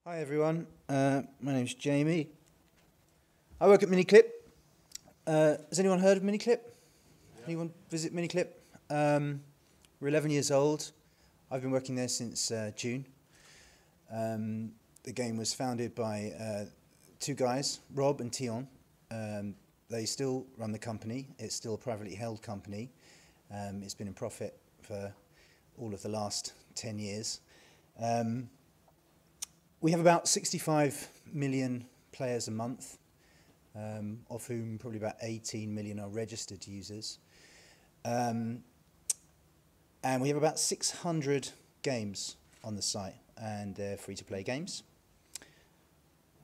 Hi everyone, my name's Jamie. I work at Miniclip. Has anyone heard of Miniclip? Yeah. Anyone visit Miniclip? We're 11 years old. I've been working there since June. The game was founded by two guys, Rob and Tion. They still run the company. It's still a privately held company. It's been in profit for all of the last 10 years. We have about 65 million players a month, of whom probably about 18 million are registered users. And we have about 600 games on the site, and they're free-to-play games.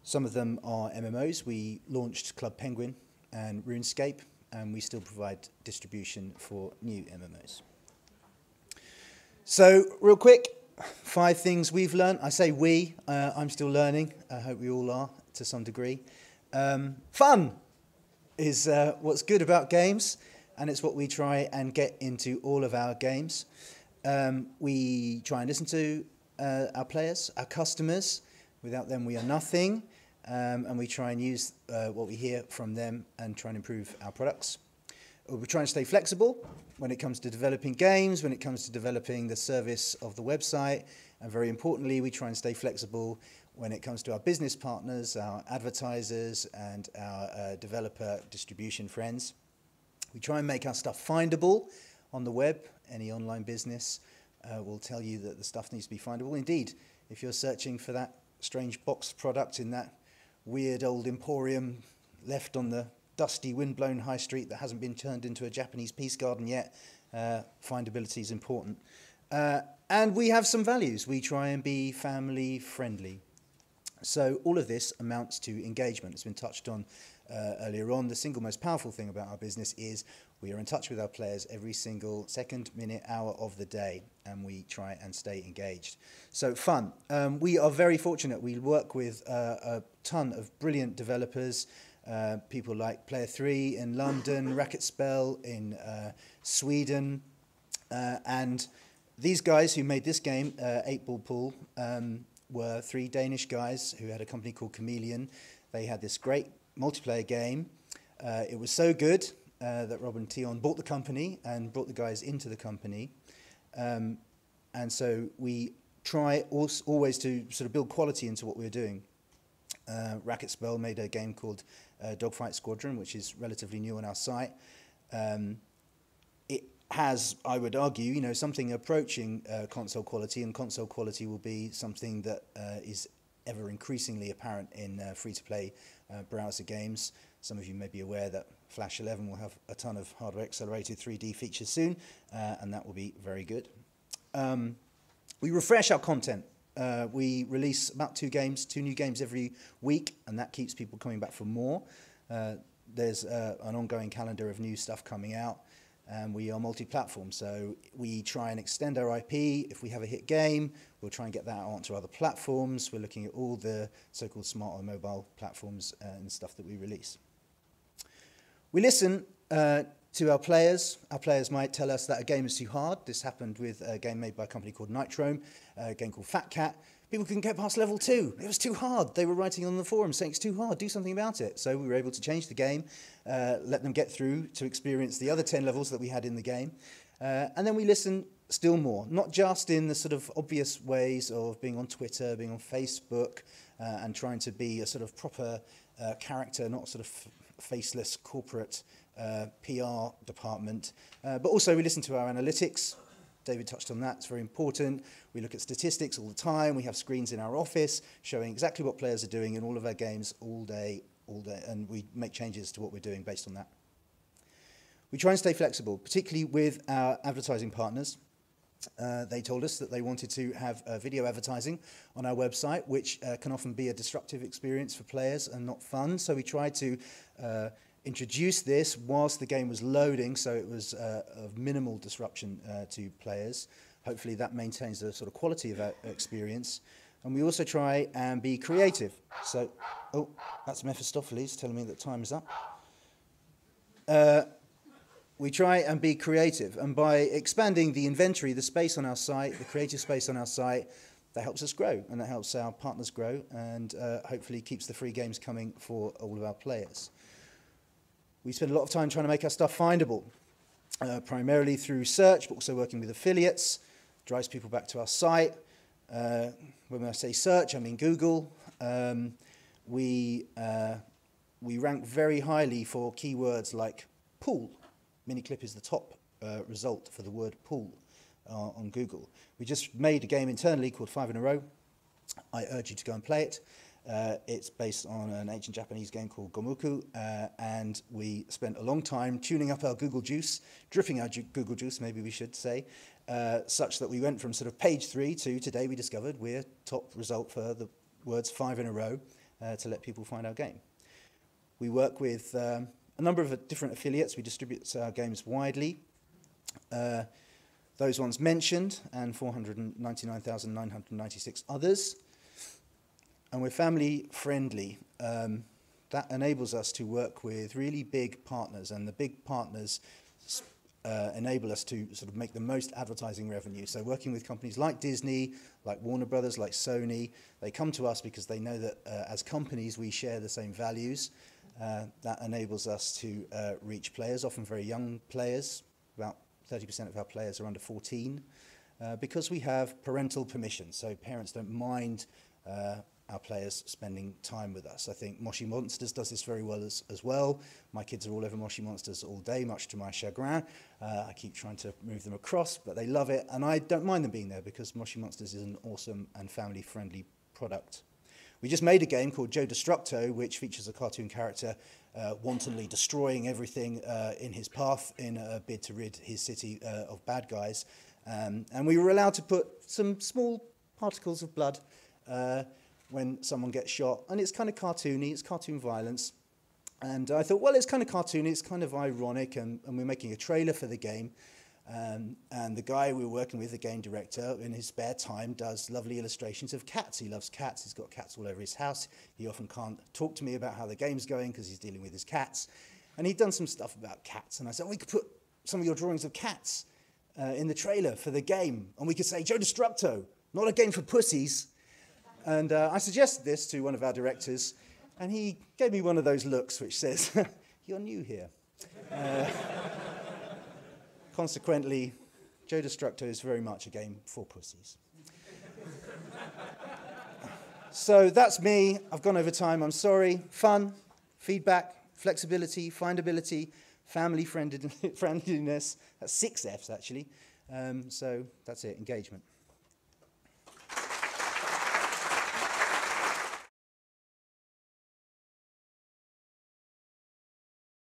Some of them are MMOs. We launched Club Penguin and RuneScape, and we still provide distribution for new MMOs. So, real quick, 5 things we've learned. I say we, I'm still learning. I hope we all are to some degree. Fun is what's good about games, and it's what we try and get into all of our games. We try and listen to our players, our customers. Without them, we are nothing. And we try and use what we hear from them and try and improve our products. We try and stay flexible when it comes to developing games, when it comes to developing the service of the website, and very importantly, we try and stay flexible when it comes to our business partners, our advertisers, and our developer distribution friends. We try and make our stuff findable on the web. Any online business will tell you that the stuff needs to be findable. Indeed, if you're searching for that strange boxed product in that weird old emporium left on the dusty, wind-blown high street that hasn't been turned into a Japanese peace garden yet, findability is important. And we have some values. We try and be family-friendly. So all of this amounts to engagement. It's been touched on earlier on. The single most powerful thing about our business is we are in touch with our players every single second, minute, hour of the day, and we try and stay engaged. So fun. We are very fortunate. We work with a ton of brilliant developers, people like Player 3 in London, Racket Spell in Sweden, and these guys who made this game, 8 Ball Pool, were 3 Danish guys who had a company called Chameleon. They had this great multiplayer game. It was so good that Rob and Tion bought the company and brought the guys into the company. And so we try always to sort of build quality into what we're doing. Racket Spell made a game called Dogfight Squadron, which is relatively new on our site. It has, I would argue, something approaching console quality, and console quality will be something that is ever increasingly apparent in free-to-play browser games. Some of you may be aware that Flash 11 will have a ton of hardware-accelerated 3D features soon, and that will be very good. We refresh our content. We release about 2 new games every week, and that keeps people coming back for more. There's an ongoing calendar of new stuff coming out, and we are multi-platform, so we try and extend our IP. If we have a hit game, we'll try and get that out onto other platforms. We're looking at all the so-called smart or mobile platforms and stuff that we release. We listen to our players. Our players might tell us that a game is too hard. This happened with a game made by a company called Nitrome, a game called Fat Cat. People couldn't get past level 2. It was too hard. They were writing on the forum saying it's too hard, do something about it. So we were able to change the game, let them get through to experience the other 10 levels that we had in the game. And then we listen still more, not just in the sort of obvious ways of being on Twitter, being on Facebook, and trying to be a sort of proper character, not sort of faceless corporate PR department. But also we listen to our analytics. David touched on that. It's very important. We look at statistics all the time. We have screens in our office showing exactly what players are doing in all of our games all day, and we make changes to what we're doing based on that. We try and stay flexible, particularly with our advertising partners. They told us that they wanted to have video advertising on our website, which can often be a disruptive experience for players and not fun. So we tried to introduce this whilst the game was loading, so it was of minimal disruption to players. Hopefully that maintains the sort of quality of our experience. And we also try and be creative. So, oh, that's Mephistopheles telling me that time is up. We try and be creative, and by expanding the inventory, the space on our site, the creative space on our site, that helps us grow, and that helps our partners grow, and hopefully keeps the free games coming for all of our players. We spend a lot of time trying to make our stuff findable, primarily through search, but also working with affiliates, drives people back to our site. When I say search, I mean Google. We rank very highly for keywords like pool. Miniclip is the top result for the word pool on Google. We just made a game internally called 5 in a Row. I urge you to go and play it. It's based on an ancient Japanese game called Gomuku, and we spent a long time tuning up our Google Juice, dripping our Google Juice, maybe we should say, such that we went from sort of page 3 to today we discovered we're top result for the words 5 in a row to let people find our game. We work with a number of different affiliates. We distribute our games widely. Those ones mentioned, and 499,996 others. And we're family friendly. That enables us to work with really big partners, and the big partners enable us to sort of make the most advertising revenue. So working with companies like Disney, like Warner Brothers, like Sony, they come to us because they know that as companies we share the same values. That enables us to reach players, often very young players. About 30% of our players are under 14, because we have parental permission, so parents don't mind our players spending time with us. I think Moshi Monsters does this very well as well. My kids are all over Moshi Monsters all day, much to my chagrin. I keep trying to move them across, but they love it, and I don't mind them being there because Moshi Monsters is an awesome and family-friendly product. We just made a game called Joe Destructo, which features a cartoon character wantonly destroying everything in his path in a bid to rid his city of bad guys. And we were allowed to put some small particles of blood when someone gets shot. And it's kind of cartoony, it's cartoon violence. And I thought, well, it's kind of cartoony, it's kind of ironic, and we're making a trailer for the game. And the guy we were working with, the game director, in his spare time does lovely illustrations of cats. He loves cats. He's got cats all over his house. He often can't talk to me about how the game's going because he's dealing with his cats. And he'd done some stuff about cats. And I said, we could put some of your drawings of cats in the trailer for the game. And we could say, Joe Destructo, not a game for pussies. And I suggested this to one of our directors. And he gave me one of those looks which says, you're new here. Consequently, Joe Destructo is very much a game for pussies. So that's me. I've gone over time. I'm sorry. Fun, feedback, flexibility, findability, family friendliness. That's 6 Fs, actually. So that's it. Engagement.